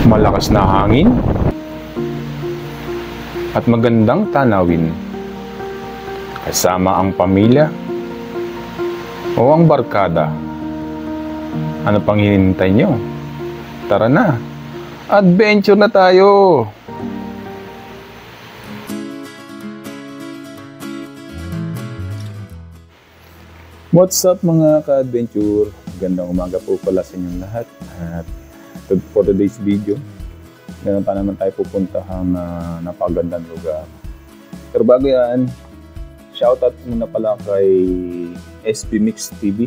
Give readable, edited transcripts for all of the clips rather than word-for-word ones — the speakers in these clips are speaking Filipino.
malakas na hangin, at magandang tanawin. Kasama ang pamilya o ang barkada. Ano pang hinihintay nyo? Tara na! Adventure na tayo! What's up mga ka-adventure? Gandang umaga po pala sa inyong lahat. At for today's video, meron pa naman tayo pupuntahang napakagandang lugar. Pero bago yan, shoutout muna pala kay SB Mix TV.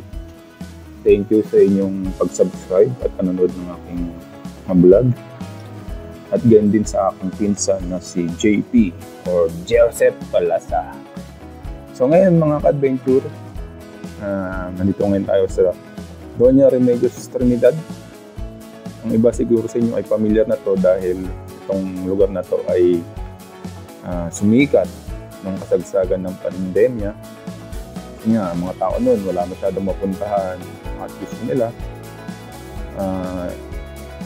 Thank you sa inyong pag-subscribe at panonood ng aking vlog. At ganyan din sa aking pinsan na si JP or Joseph Palasa. So ngayon mga ka-adventure, nandito ngayon tayo sa Doña Remedios Trinidad. Ang iba siguro sa inyo ay familiar na to dahil itong lugar na to ay sumikat ng kasagsagan ng pandemya. Nga, mga tao noon wala masyadong mapuntahan. At gusto nila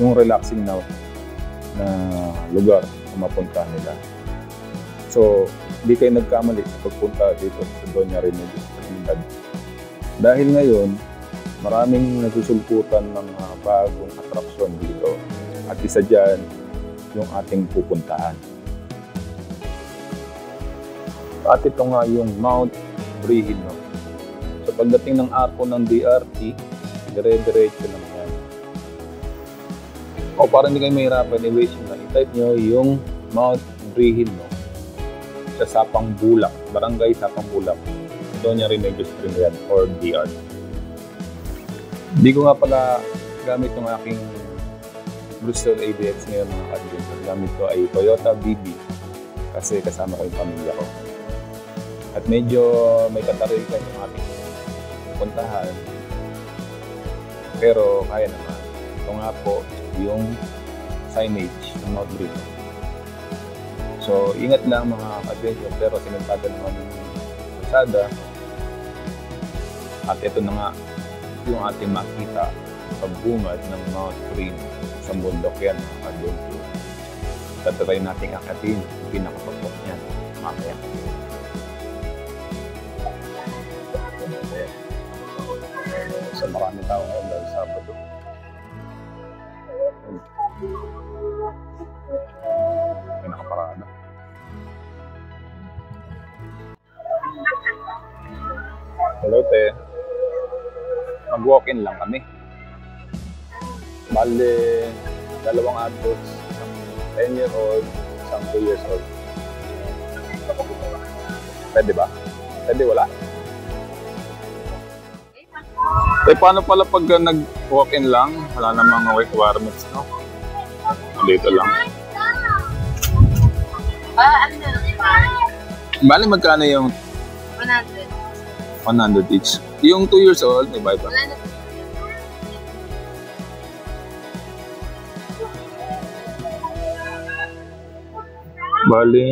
yung relaxing na lugar na mapuntahan nila. So, hindi kayo nagkamali sa pagpunta dito sa Doña Remedios Trinidad. Dahil ngayon, maraming nasusulputan ng bagong atraksyon dito. At isa dyan, yung ating pupuntahan. At ito nga yung Mount Brihino. So pagdating ng arko ng DRT, dire-diretso lang yan. O para hindi kayo mahirapan, i-wait nyo na. I-type nyo yung Mount Brihino sa Sapang Bulak, Barangay Sapang Bulak, Doña Remedios Trinidad or DRT. Hindi ko nga pala gamit yung aking Bristol ADX ngayon mga ka-adventure. Gamit ko ay Toyota BB kasi kasama ko yung pamilya ko. At medyo may katarikan yung ating puntahan. Pero kaya naman. Ito nga po yung signage ng Mount Brihino. So ingat lang mga ka-adventure pero sinuntagan naman yung kalsada. At ito na nga yung ating makita sa bungad ng Mount Brihino sa bundok yan mga ka-adventure. Tatry natin akatin yung pinakapagpok niyan mamaya. So marami tao ngayon dahil Sabado. May nakaparada. Hello te. Mag-walk-in lang kami. Bale, dalawang adults, isang 10-year-old, isang 2 years old. Pwede ba? Pwede wala? Eh, paano pala pag nag-walk-in lang? Wala namang requirements, no? Dito lang. Bale, magkano yung 100. 100 each. Yung 2 years old, may bayad pa? Wala na. Bale...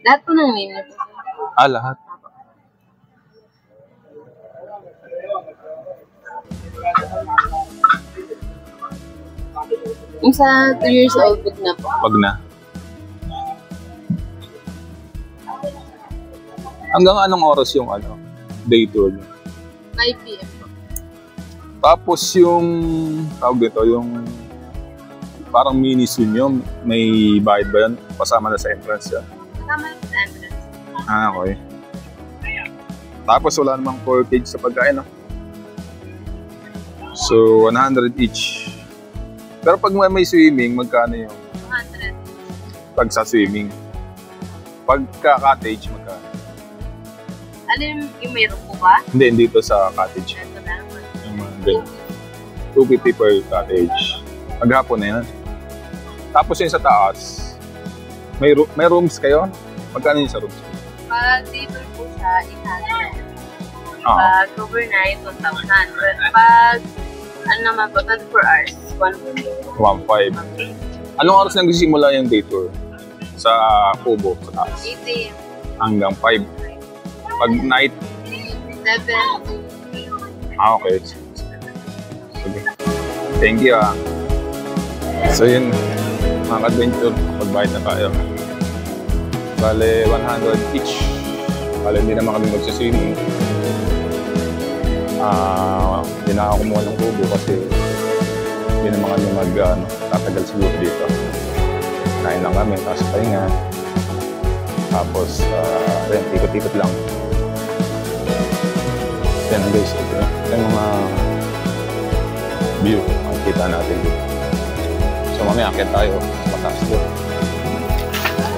Lahat po ng menu. Lahat. Yung sa 2 years old, pag na po. Pag na. Hanggang anong oras yung day tour niyo? 5 p.m. po. Tapos yung tawag dito, yung parang mini zoo nyo, may bayad ba yan? Pasama na sa entrance yan? Kasama na sa entrance. Okay. Tapos wala namang portage sa pagkain, no? So, 100 each. Pero pag may swimming, magkano yung? 200. Pag sa swimming. Pagka cottage, magkano? Alin yung mayroon po ba? Hindi, dito sa cottage. Ito na naman. Yung mga ganyan. 250 per cottage. Maghapon na yan. Tapos yung sa taas, may rooms kayo? Magkano yung sa rooms? Pag dito po siya, 800. Pag overnight, 1,000. Pag ano naman po, 24 hours, 1,500. 1,500. Anong oras nang nagsisimula yung day tour? Sa Kubo, sa taas? 8 a.m. Hanggang 5. Pag night? 7 to 8. Okay. Sige. Thank you. So yun, mga adventure, pagbayad na tayo. Bale, 100 each. Bale, hindi naman kami magsiswimming. Hindi na ako kumuha ng kubo kasi hindi naman kami tatagal siguro dito. Kain lang kami, tapos pahinga. Tapos, ikot-ikot lang. Yan guys, ito yung mga view ang kita natin dito. So mamaya akit tayo sa mataas doon.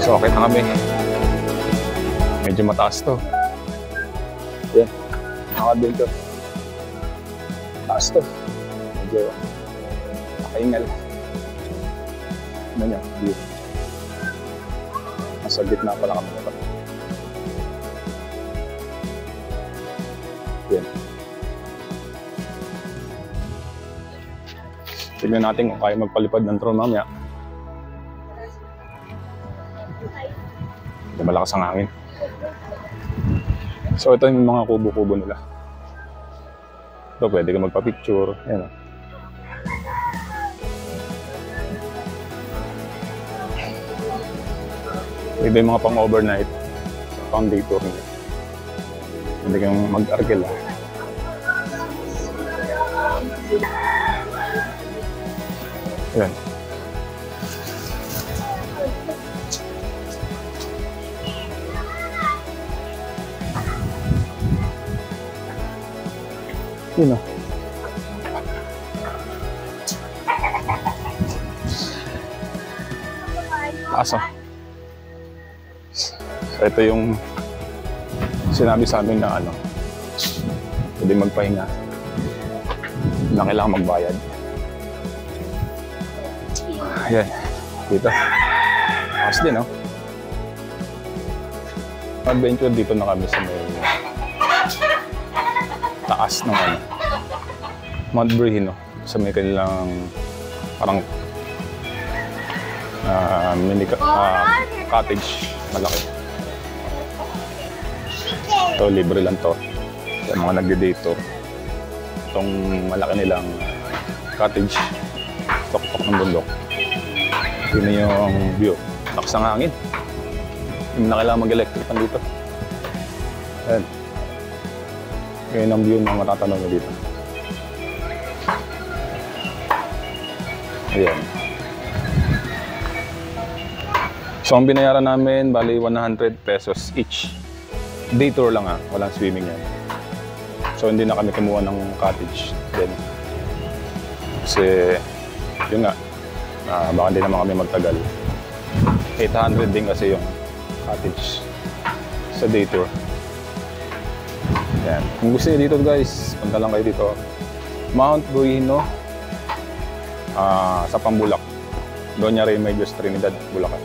So akit na kami. Medyo mataas to. Yan, nakadito. Taas to. Medyo nakaingal. Ano niya, view. Nasa gitna pa lang kami. Yan. Tignan natin kung kaya magpalipad ng drone mamaya. Hindi malakas ang hangin. So ito yung mga kubo-kubo nila. Ito pwede ka magpa-picture. Ayan. Ito yung mga pang-overnight. Pang-day tour nila. Pwede kang mag-argel. Ayan. Yun o. Taas o. So ito yung sinabi sa amin na pwede magpahinga. Na kailangan magbayad. Ayan, dito. Taas din, no? Adventure dito na kami sa may taas ng Mount Brehino. Sa may kanilang parang mini cottage. Malaki. Ito, libre lang to. Yung mga nagde-date tour. Itong malaki nilang cottage. Tok-tok ng bundok. Yun yung view. Lakas ng hangin. Hindi na kailangan mag-electric pan dito. Ayan. Yun ang view na matatanaw nyo dito. Ayan. So ang binayaran namin, bali 100 pesos each. Day tour lang walang swimming yan. So hindi na kami kumuha ng cottage din. Kasi yun nga, baka hindi naman kami magtagal. 800 din kasi yung cottage sa day tour. Yan. Kung gusto nyo dito guys, punta lang kayo dito. Mount Brehino sa Pambulak. Doña Remedios Trinidad, Bulacan.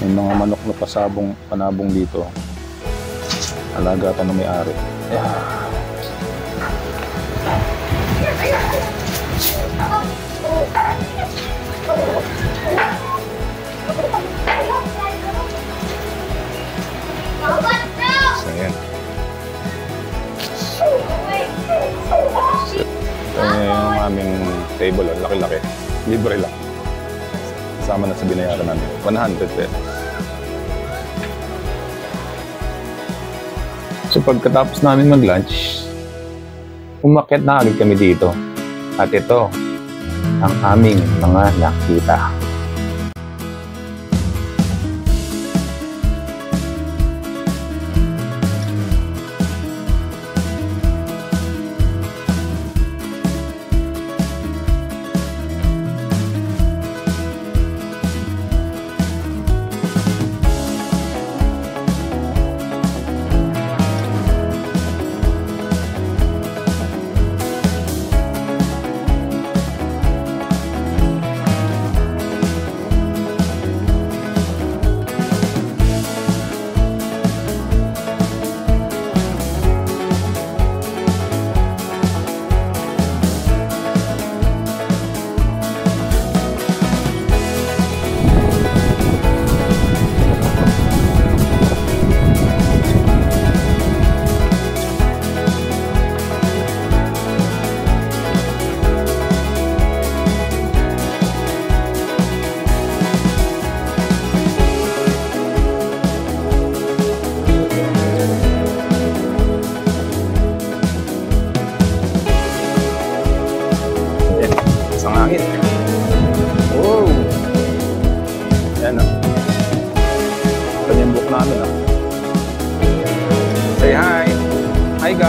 May mga manok na panabong dito. Alagatan na may-ari. So, ayan. Ito yung aming table. Laki-laki. Libre lang. Kasama na sa binayaran namin. 100 pesos. So pagkatapos namin mag-lunch, umakyat na agad kami dito. At ito ang aming mga nakita.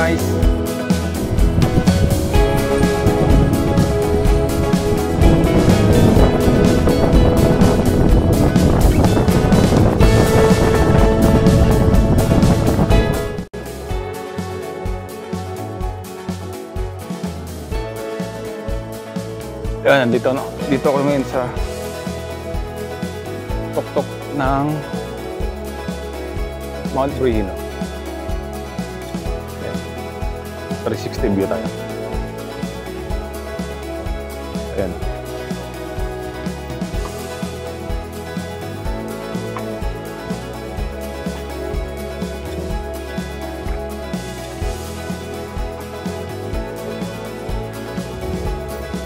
guys! Yan, dito ako ngayon sa tuktok ng Mount Bruino. 360 view tayo. Ayan.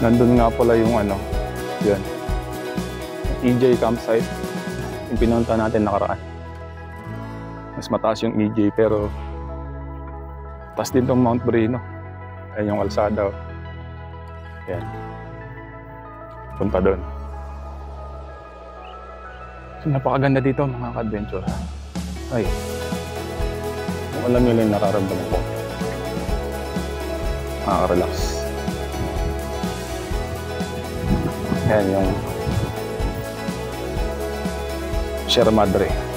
Nandun nga pala yung ano, yan. EJ campsite. Yung pinunta natin nakaraan. Mas mataas yung EJ pero taas din tong Mount Bruino. Ayan yung kalsada. Ayan. Punta doon. So, napakaganda dito mga ka-adventure. Ay. Kung alam nyo lang yung nararamdaman ko. Nakaka-relax. Ayan yung Sierra Madre.